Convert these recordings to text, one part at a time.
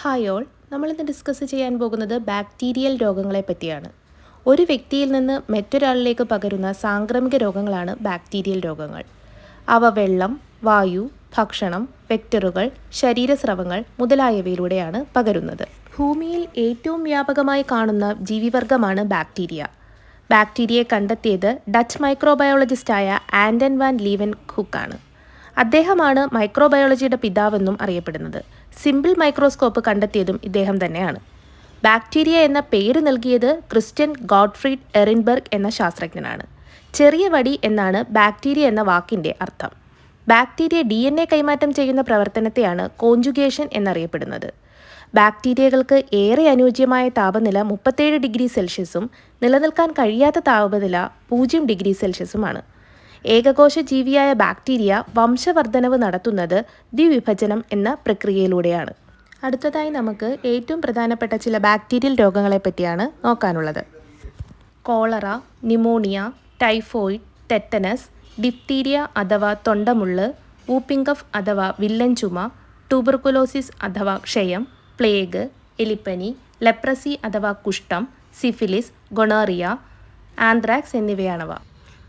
Hi all, നമ്മളിന്ന് discuss ചെയ്യാൻ പോകുന്നത് ബാക്ടീരിയൽ രോഗങ്ങളെ പറ്റിയാണ്. ഒരു വ്യക്തിയിൽ നിന്ന് മറ്റൊരാളിലേക്ക് പകരുന്ന സാംക്രമിക രോഗങ്ങളാണ് ബാക്ടീരിയൽ രോഗങ്ങൾ. അവ വെള്ളം, വായു, ഭക്ഷണം, വെക്ടറുകൾ, ശരീരസ്രവങ്ങൾ മുതലായവയിലൂടെയാണ് പകരുന്നത്. ഭൂമിയിൽ ഏറ്റവും വ്യാപകമായി കാണുന്ന ജീവിവർഗമാണ് ബാക്ടീരിയ. ബാക്ടീരിയയെ കണ്ടെത്തിയത് ഡച്ച് മൈക്രോബയോളജിസ്റ്റായ ആൻഡൻ വാൻ ലീവൻ ഹുക്കാണ്. അദ്ദേഹമാണ് മൈക്രോബയോളജിയുടെ പിതാവെന്നും അറിയപ്പെടുന്നത്. സിമ്പിൾ മൈക്രോസ്കോപ്പ് കണ്ടെത്തിയതും ഇദ്ദേഹം തന്നെയാണ്. ബാക്ടീരിയ എന്ന പേര് നൽകിയത് ക്രിസ്റ്റ്യൻ ഗോഡ്ഫ്രീഡ് എറിൻബർഗ് എന്ന ശാസ്ത്രജ്ഞനാണ്. ചെറിയ വടി എന്നാണ് ബാക്ടീരിയ എന്ന വാക്കിൻ്റെ അർത്ഥം. ബാക്ടീരിയ DNA കൈമാറ്റം ചെയ്യുന്ന പ്രവർത്തനത്തെയാണ് കോഞ്ചുഗേഷൻ എന്നറിയപ്പെടുന്നത്. ബാക്ടീരിയകൾക്ക് ഏറെ അനുയോജ്യമായ താപനില 37 ഡിഗ്രി സെൽഷ്യസും നിലനിൽക്കാൻ കഴിയാത്ത താപനില 0 ഡിഗ്രി സെൽഷ്യസുമാണ്. ഏകകോശ ജീവിയായ ബാക്ടീരിയ വംശവർദ്ധനവ് നടത്തുന്നത് ദ്വിവിഭജനം എന്ന പ്രക്രിയയിലൂടെയാണ്. അടുത്തതായി നമുക്ക് ഏറ്റവും പ്രധാനപ്പെട്ട ചില ബാക്ടീരിയൽ രോഗങ്ങളെ പറ്റിയാണ് നോക്കാനുള്ളത്. Cholera, pneumonia, typhoid, tetanus, diphtheria അഥവാ തൊണ്ടമുള്ള്, വൂപ്പിംഗ് കഫ് അഥവാ വില്ലൻ ചുമ, ട്യൂബർകുലോസിസ് അഥവാ ക്ഷയം, പ്ലേഗ്, എലിപ്പനി, ലെപ്രസി അഥവാ കുഷ്ഠം, സിഫിലിസ്, ഗൊണോറിയ, ആന്ത്രാക്സ് എന്നിവയാണവ.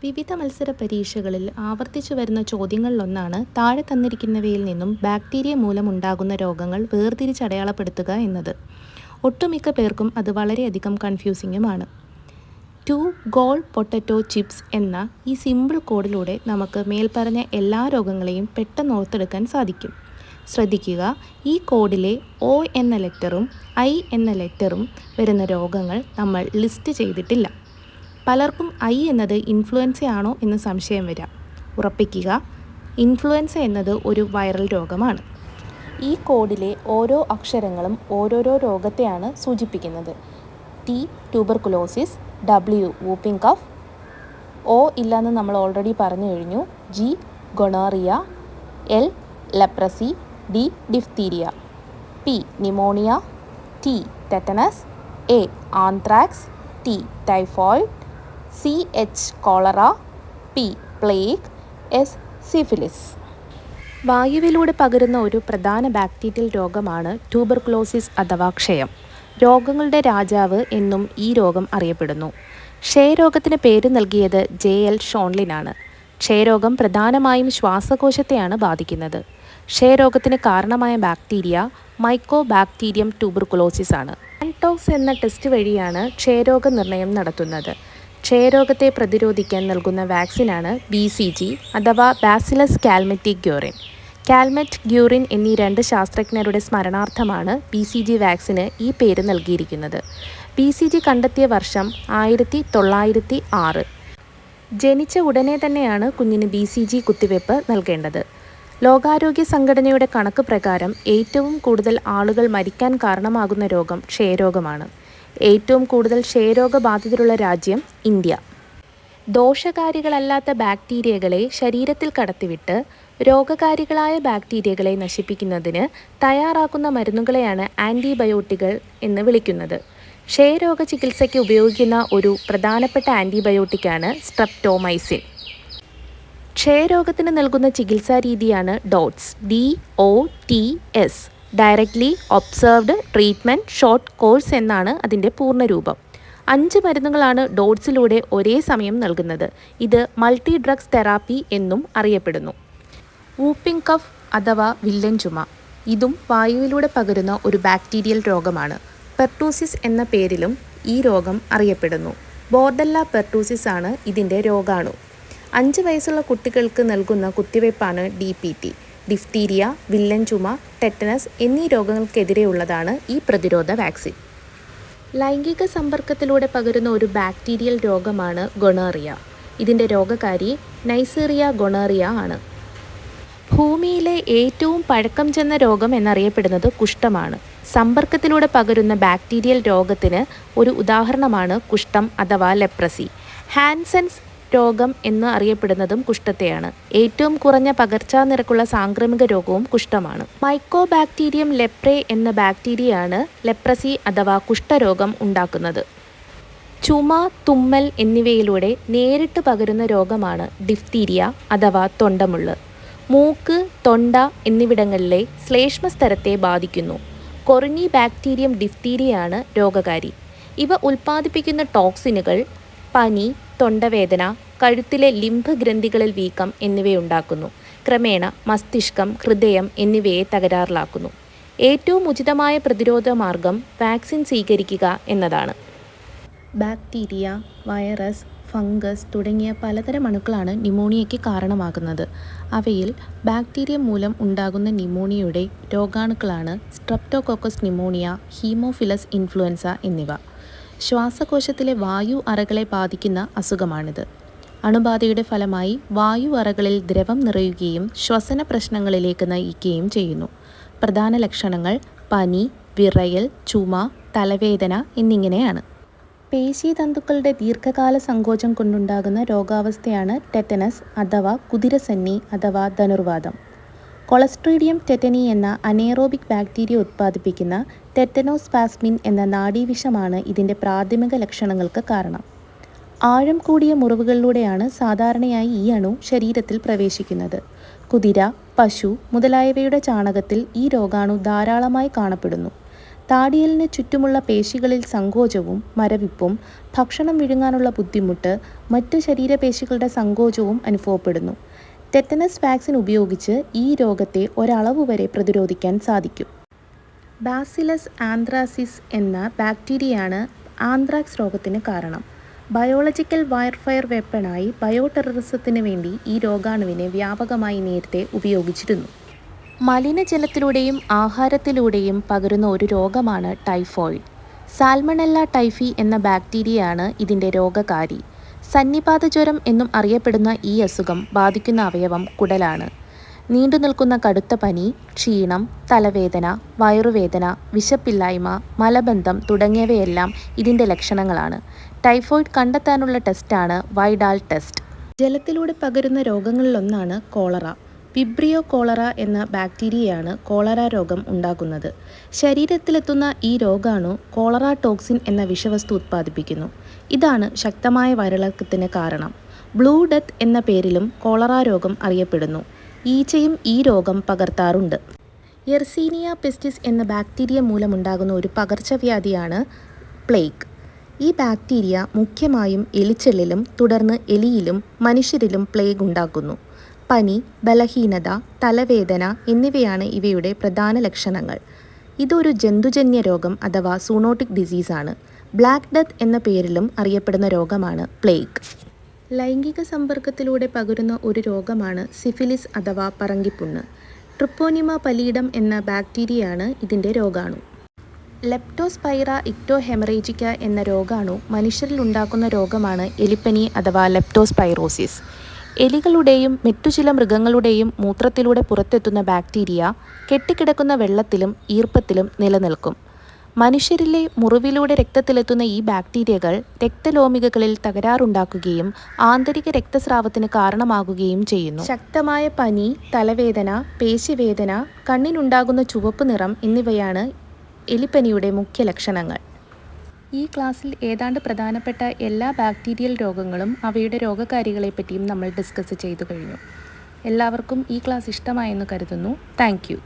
വിവിധ മത്സര പരീക്ഷകളിൽ ആവർത്തിച്ചു വരുന്ന ചോദ്യങ്ങളിലൊന്നാണ് താഴെ തന്നിരിക്കുന്നവയിൽ നിന്നും ബാക്ടീരിയ മൂലമുണ്ടാകുന്ന രോഗങ്ങൾ വേർതിരിച്ചടയാളപ്പെടുത്തുക എന്നത്. ഒട്ടുമിക്ക പേർക്കും അത് വളരെയധികം കൺഫ്യൂസിങ്ങുമാണ്. 2 ഗോൾ പൊട്ടറ്റോ ചിപ്സ് എന്ന ഈ സിമ്പിൾ കോഡിലൂടെ നമുക്ക് മേൽപ്പറഞ്ഞ എല്ലാ രോഗങ്ങളെയും പെട്ടെന്ന് ഓർത്തെടുക്കാൻ സാധിക്കും. ശ്രദ്ധിക്കുക, ഈ കോഡിലെ O എന്ന ലെറ്ററും I എന്ന ലെറ്ററും വരുന്ന രോഗങ്ങൾ നമ്മൾ ലിസ്റ്റ് ചെയ്തിട്ടില്ല. പലർക്കും I എന്നത് ഇൻഫ്ലുവൻസ ആണോ എന്ന് സംശയം വരാം. ഉറപ്പിക്കുക, ഇൻഫ്ലുവൻസ എന്നത് ഒരു വൈറൽ രോഗമാണ്. ഈ കോഡിലെ ഓരോ അക്ഷരങ്ങളും ഓരോരോ രോഗത്തെയാണ് സൂചിപ്പിക്കുന്നത്. T tuberculosis, W whooping cough, O ഇല്ലെന്ന് നമ്മൾ ഓൾറെഡി പറഞ്ഞു കഴിഞ്ഞു, G gonorrhoea, L leprosy, D diphtheria, P pneumonia, T tetanus, A anthrax, T typhoid, CH cholera, P plague, S syphilis. വായുവിലൂടെ പകരുന്ന ഒരു പ്രധാന ബാക്ടീരിയൽ രോഗമാണ് ട്യൂബർകുലോസിസ് അഥവാ ക്ഷയം. രോഗങ്ങളുടെ രാജാവ് എന്നും ഈ രോഗം അറിയപ്പെടുന്നു. ക്ഷയരോഗത്തിന് പേര് നൽകിയത് JL ഷോൺലിനാണ്. ക്ഷയരോഗം പ്രധാനമായും ശ്വാസകോശത്തെയാണ് ബാധിക്കുന്നത്. ക്ഷയരോഗത്തിന് കാരണമായ ബാക്ടീരിയ മൈക്കോബാക്ടീരിയം ട്യൂബർകുലോസിസ് ആണ്. ആൻടോക്സ് എന്ന ടെസ്റ്റ് വഴിയാണ് ക്ഷയരോഗ നിർണയം നടത്തുന്നത്. ക്ഷയരോഗത്തെ പ്രതിരോധിക്കാൻ നൽകുന്ന വാക്സിനാണ് BCG അഥവാ ബാസിലസ് കാൽമെറ്റിക് ഗ്യൂറിൻ. കാൽമെറ്റ് ഗ്യൂറിൻ എന്നീ 2 ശാസ്ത്രജ്ഞരുടെ സ്മരണാർത്ഥമാണ് BCG വാക്സിന് ഈ പേര് നൽകിയിരിക്കുന്നത്. BCG കണ്ടെത്തിയ വർഷം 1906. ജനിച്ച ഉടനെ തന്നെയാണ് കുഞ്ഞിന് BCG കുത്തിവയ്പ് നൽകേണ്ടത്. ലോകാരോഗ്യ സംഘടനയുടെ കണക്ക് പ്രകാരം ഏറ്റവും കൂടുതൽ ആളുകൾ മരിക്കാൻ കാരണമാകുന്ന രോഗം ക്ഷയരോഗമാണ്. ഏറ്റവും കൂടുതൽ ക്ഷയരോഗബാധിതരുള്ള രാജ്യം ഇന്ത്യ. ദോഷകാരികളല്ലാത്ത ബാക്ടീരിയകളെ ശരീരത്തിൽ കടത്തിവിട്ട് രോഗകാരികളായ ബാക്ടീരിയകളെ നശിപ്പിക്കുന്നതിന് തയ്യാറാക്കുന്ന മരുന്നുകളെയാണ് ആൻറ്റിബയോട്ടിക്കുകൾ എന്ന് വിളിക്കുന്നത്. ക്ഷയരോഗ ചികിത്സയ്ക്ക് ഉപയോഗിക്കുന്ന ഒരു പ്രധാനപ്പെട്ട ആൻറ്റിബയോട്ടിക്കാണ് സ്ട്രെപ്റ്റോമൈസിൻ. ക്ഷയരോഗത്തിന് നൽകുന്ന ചികിത്സാ രീതിയാണ് DOTS, directly observed treatment short course എന്നാണ് അതിൻ്റെ പൂർണ്ണരൂപം. 5 മരുന്നുകളാണ് ഡോട്ട്സിലൂടെ ഒരേ സമയം നൽകുന്നത്. ഇത് മൾട്ടി ഡ്രഗ്സ് തെറാപ്പി എന്നും അറിയപ്പെടുന്നു. വൂപ്പിംഗ് കഫ് അഥവാ വില്ലൻ ചുമ, ഇതും വായുവിലൂടെ പകരുന്ന ഒരു ബാക്ടീരിയൽ രോഗമാണ്. പെർട്ടൂസിസ് എന്ന പേരിലും ഈ രോഗം അറിയപ്പെടുന്നു. ബോർഡല്ല പെർട്ടൂസിസ് ആണ് ഇതിൻ്റെ രോഗാണു. 5 വയസ്സുള്ള കുട്ടികൾക്ക് നൽകുന്ന കുത്തിവയ്പ്പാണ് DPT. ഡിഫ്തീരിയ, വില്ലൻ ചുമ, ടെറ്റനസ് എന്നീ രോഗങ്ങൾക്കെതിരെയുള്ളതാണ് ഈ പ്രതിരോധ വാക്സിൻ. ലൈംഗിക സമ്പർക്കത്തിലൂടെ പകരുന്ന ഒരു ബാക്ടീരിയൽ രോഗമാണ് ഗൊണോറിയ. ഇതിൻ്റെ രോഗകാരി നൈസീറിയ ഗൊണോറിയ ആണ്. ഭൂമിയിലെ ഏറ്റവും പഴക്കം ചെന്ന രോഗം എന്നറിയപ്പെടുന്നത് കുഷ്ഠമാണ്. സമ്പർക്കത്തിലൂടെ പകരുന്ന ബാക്ടീരിയൽ രോഗത്തിന് ഒരു ഉദാഹരണമാണ് കുഷ്ഠം അഥവാ ലെപ്രസി. ഹാൻസൻസ് രോഗം എന്ന് അറിയപ്പെടുന്നതും കുഷ്ഠത്തെയാണ്. ഏറ്റവും കുറഞ്ഞ പകർച്ചാ നിരക്കുള്ള സാംക്രമിക രോഗവും കുഷ്ഠമാണ്. മൈക്കോബാക്ടീരിയം ലെപ്രേ എന്ന ബാക്ടീരിയയാണ് ലെപ്രസി അഥവാ കുഷ്ഠരോഗം ഉണ്ടാക്കുന്നത്. ചുമ, തുമ്മൽ എന്നിവയിലൂടെ നേരിട്ട് പകരുന്ന രോഗമാണ് ഡിഫ്തീരിയ അഥവാ തൊണ്ടമുള്ള്. മൂക്ക്, തൊണ്ട എന്നിവിടങ്ങളിലെ ശ്ലേഷ്മസ്തരത്തെ ബാധിക്കുന്നു. കൊറിനി ബാക്ടീരിയം ഡിഫ്തീരിയയാണ് രോഗകാരി. ഇവ ഉൽപ്പാദിപ്പിക്കുന്ന ടോക്സിനുകൾ പനി, തൊണ്ടവേദന, കഴുത്തിലെ ലിംഫ് ഗ്രന്ഥികളിൽ വീക്കം എന്നിവയുണ്ടാക്കുന്നു. ക്രമേണ മസ്തിഷ്കം, ഹൃദയം എന്നിവയെ തകരാറിലാക്കുന്നു. ഏറ്റവും ഉചിതമായ പ്രതിരോധ മാർഗം വാക്സിൻ സ്വീകരിക്കുക എന്നതാണ്. ബാക്ടീരിയ, വൈറസ്, ഫംഗസ് തുടങ്ങിയ പലതരം അണുക്കളാണ് ന്യൂമോണിയയ്ക്ക് കാരണമാകുന്നത്. അവയിൽ ബാക്ടീരിയ മൂലം ഉണ്ടാകുന്ന ന്യൂമോണിയയുടെ രോഗാണുക്കളാണ് സ്ട്രെപ്റ്റോകോക്കസ് ന്യൂമോണിയ, ഹീമോഫിലസ് ഇൻഫ്ലുവൻസ എന്നിവ. ശ്വാസകോശത്തിലെ വായു അറകളെ ബാധിക്കുന്ന അസുഖമാണിത്. അണുബാധയുടെ ഫലമായി വായു അറകളിൽ ദ്രവം നിറയുകയും ശ്വസന പ്രശ്നങ്ങളിലേക്ക് നയിക്കുകയും ചെയ്യുന്നു. പ്രധാന ലക്ഷണങ്ങൾ പനി, വിറയൽ, ചുമ, തലവേദന എന്നിങ്ങനെയാണ്. പേശീതന്തുക്കളുടെ ദീർഘകാല സങ്കോചം കൊണ്ടുണ്ടാകുന്ന രോഗാവസ്ഥയാണ് ടെറ്റനസ് അഥവാ കുതിരസന്നി അഥവാ ധനുർവാതം. കൊളസ്ട്രീഡിയം ടെറ്റനി എന്ന അനേറോബിക് ബാക്ടീരിയ ഉത്പാദിപ്പിക്കുന്ന ടെറ്റനോസ്പാസ്മിൻ എന്ന നാഡീവിഷമാണ് ഇതിൻ്റെ പ്രാഥമിക ലക്ഷണങ്ങൾക്ക് കാരണം. ആഴം കൂടിയ മുറിവുകളിലൂടെയാണ് സാധാരണയായി ഈ അണു ശരീരത്തിൽ പ്രവേശിക്കുന്നത്. കുതിര, പശു മുതലായവയുടെ ചാണകത്തിൽ ഈ രോഗാണു ധാരാളമായി കാണപ്പെടുന്നു. താടിയലിന് ചുറ്റുമുള്ള പേശികളിൽ സങ്കോചവും മരവിപ്പും, ഭക്ഷണം വിഴുങ്ങാനുള്ള ബുദ്ധിമുട്ട്, മറ്റു ശരീരപേശികളുടെ സങ്കോചവും അനുഭവപ്പെടുന്നു. ടെറ്റനസ് വാക്സിൻ ഉപയോഗിച്ച് ഈ രോഗത്തെ ഒരളവുവരെ പ്രതിരോധിക്കാൻ സാധിക്കും. ബാസിലസ് ആന്ത്രാസിസ് എന്ന ബാക്ടീരിയയാണ് ആന്ത്രാക്സ് രോഗത്തിന് കാരണം. ബയോളജിക്കൽ വയർഫെയർ വെപ്പണായി ബയോടെററിസത്തിന് വേണ്ടി ഈ രോഗാണുവിനെ വ്യാപകമായി നേരത്തെ ഉപയോഗിച്ചിരുന്നു. മലിനജലത്തിലൂടെയും ആഹാരത്തിലൂടെയും പകരുന്ന ഒരു രോഗമാണ് ടൈഫോയിഡ്. സാൽമണella ടൈഫി എന്ന ബാക്ടീരിയയാണ് ഇതിൻ്റെ രോഗകാരി. സന്നിപാത ജ്വരം എന്നും അറിയപ്പെടുന്ന ഈ അസുഖം ബാധിക്കുന്ന അവയവം കുടലാണ്. നീണ്ടുനിൽക്കുന്ന കടുത്ത പനി, ക്ഷീണം, തലവേദന, വയറുവേദന, വിശപ്പില്ലായ്മ, മലബന്ധം തുടങ്ങിയവയെല്ലാം ഇതിൻ്റെ ലക്ഷണങ്ങളാണ്. ടൈഫോയിഡ് കണ്ടെത്താനുള്ള ടെസ്റ്റാണ് വൈഡാൽ ടെസ്റ്റ്. ജലത്തിലൂടെ പകരുന്ന രോഗങ്ങളിലൊന്നാണ് കോളറ. വിബ്രിയോ കോളറ എന്ന ബാക്ടീരിയയാണ് കോളറ രോഗം ഉണ്ടാക്കുന്നത്. ശരീരത്തിലെത്തുന്ന ഈ രോഗാണു കോളറ ടോക്സിൻ എന്ന വിഷവസ്തു ഉത്പാദിപ്പിക്കുന്നു. ഇതാണ് ശക്തമായ വയറിളക്കത്തിന് കാരണം. ബ്ലൂ ഡെത്ത് എന്ന പേരിലും കോളറ രോഗം അറിയപ്പെടുന്നു. ഈച്ചയും ഈ രോഗം പകർത്താറുണ്ട്. യെർസീനിയ പെസ്റ്റിസ് എന്ന ബാക്ടീരിയ മൂലമുണ്ടാകുന്ന ഒരു പകർച്ചവ്യാധിയാണ് പ്ലേഗ്. ഈ ബാക്ടീരിയ മുഖ്യമായും എലിച്ചെള്ളിലും തുടർന്ന് എലിയിലും മനുഷ്യരിലും പ്ലേഗ് ഉണ്ടാക്കുന്നു. പനി, ബലഹീനത, തലവേദന എന്നിവയാണ് ഇവയുടെ പ്രധാന ലക്ഷണങ്ങൾ. ഇതൊരു ജന്തുജന്യ രോഗം അഥവാ സൂണോട്ടിക് ഡിസീസാണ്. ബ്ലാക്ക് ഡെത്ത് എന്ന പേരിലും അറിയപ്പെടുന്ന രോഗമാണ് പ്ലേഗ്. ലൈംഗിക സമ്പർക്കത്തിലൂടെ പകരുന്ന ഒരു രോഗമാണ് സിഫിലിസ് അഥവാ പറങ്കിപ്പുണ്ണ്. ട്രിപ്പോനിമ പലീഡം എന്ന ബാക്ടീരിയയാണ് ഇതിൻ്റെ രോഗാണു. ലെപ്റ്റോസ്പൈറ ഇക്ടോഹെമറേജിക്ക എന്ന രോഗാണു മനുഷ്യരിൽ ഉണ്ടാക്കുന്ന രോഗമാണ് എലിപ്പനി അഥവാ ലെപ്റ്റോസ്പൈറോസിസ്. എലികളുടെയും മറ്റു ചില മൃഗങ്ങളുടെയും മൂത്രത്തിലൂടെ പുറത്തെത്തുന്ന ബാക്ടീരിയ കെട്ടിക്കിടക്കുന്ന വെള്ളത്തിലും ഈർപ്പത്തിലും നിലനിൽക്കും. മനുഷ്യരിലെ മുറിവിലൂടെ രക്തത്തിലെത്തുന്ന ഈ ബാക്ടീരിയകൾ രക്തലോമികകളിൽ തകരാറുണ്ടാക്കുകയും ആന്തരിക രക്തസ്രാവത്തിന് കാരണമാകുകയും ചെയ്യുന്നു. ശക്തമായ പനി, തലവേദന, പേശിവേദന, കണ്ണിനുണ്ടാകുന്ന ചുവപ്പ് നിറം എന്നിവയാണ് എലിപ്പനിയുടെ മുഖ്യ ലക്ഷണങ്ങൾ. ഈ ക്ലാസ്സിൽ ഏതാണ്ട് പ്രധാനപ്പെട്ട എല്ലാ ബാക്ടീരിയൽ രോഗങ്ങളും അവയുടെ രോഗകാരികളെപ്പറ്റിയും നമ്മൾ ഡിസ്കസ് ചെയ്തു കഴിഞ്ഞു. എല്ലാവർക്കും ഈ ക്ലാസ് ഇഷ്ടമായെന്ന് കരുതുന്നു. Thank you.